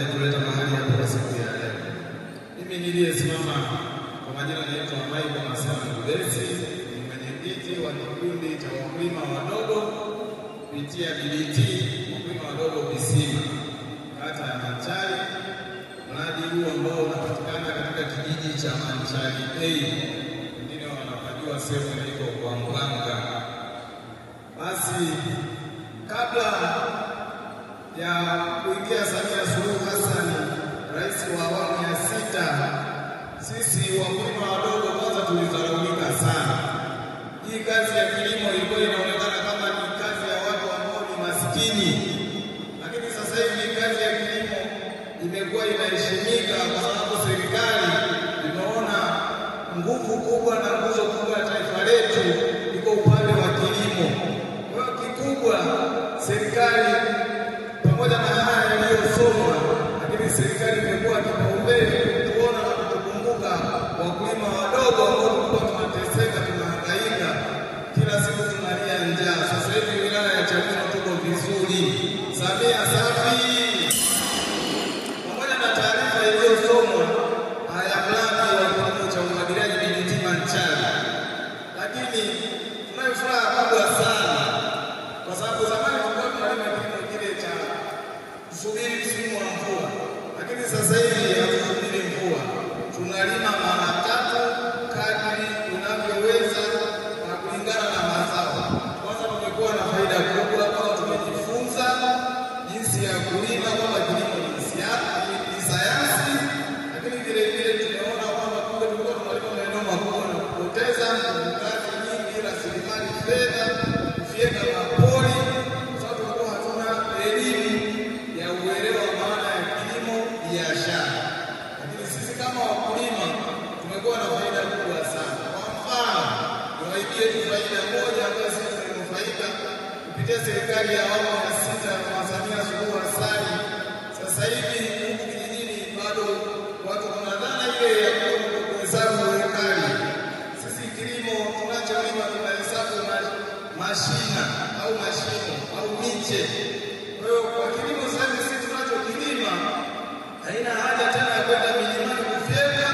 umetuleta mahali hapa kwa siku ya leo. Mimi niliyesimama kwa majina naitwa Michael Masema Mbezi, ni mwenyekiti wa kikundi cha wakulima wadogo kupitia BDT wakulima wadogo Bisima, kata ya Manchari. Mradi huu ambao unapatikana katika kijiji cha Manchari A, wengine wanapajua sehemu iliko kwa Mwanga. Basi kabla ya kuingia Samia Suluhu Hassan, rais wa awamu ya 6, sisi wakulima wadogo kwanza tulidharaulika sana. Hii kazi ya kilimo ilikuwa inaonekana kama ni kazi ya watu ambao ni maskini, lakini sasa hivi kazi ya kilimo imekuwa inaheshimika kwa sababu serikali imeona nguvu kubwa na nguzo kubwa ya taifa letu iko upande wa kilimo. Kwa hiyo kikubwa serikali pamoja na haya yaliyosomwa, lakini serikali imekuwa kipaumbele kuona na kutukumbuka wakulima wadogo ambao tulikuwa tunateseka, tunahangaika, kila siku tunalia njaa. Sasa hivi wilaya ya Chamwino tuko vizuri. Samia safi. Pamoja na taarifa iliyosomwa haya mradi wa kilimo cha umwagiliaji BDT Manchari, lakini tunayo furaha kubwa sana kwa sababu zamani tulikuwa tunalima kilimo kile cha kusubiri msimu wa mvua, lakini sasa hivi hatusubiri mvua, tunalima mara 3 kadri tunavyoweza na kulingana na mazao. Kwanza tumekuwa na faida kubwa kwa tumejifunza jinsi ya kulima kwamba kilimo ni sayansi, lakini vile vile tumeona kwamba kumbe tulikuwa tunalima maeneo makubwa na kupoteza kazi nyingi, rasilimali fedha, kufyeka mapori, kwa sababu tulikuwa hatuna elimu ya uelewa maana ya kilimo biashara. Lakini sisi kama wakulima tumekuwa na faida kubwa sana. Kwa mfano, niwaibie tu faida moja ambayo sisi tumenufaika kupitia serikali ya awamu ya 6 ya Samia Suluhu Hassan. Sasa hivi huku kijijini bado watu wanadhana ile ya kuhesabu ekari. Sisi kilimo tunacholima tunahesabu mashina au mashimo au miche. Kwa hiyo kwa kilimo sasa sisi tunachokilima haina haja tena ya kwenda milimani kufyeka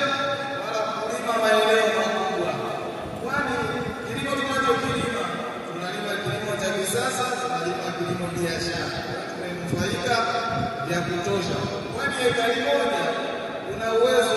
wala kulima maeneo makubwa. Kwani kilimo tunachokilima tunalima kilimo cha kisasa, tunalima kilimo biashara. Tumenufaika vya kutosha. Kwani ekari moja una uwezo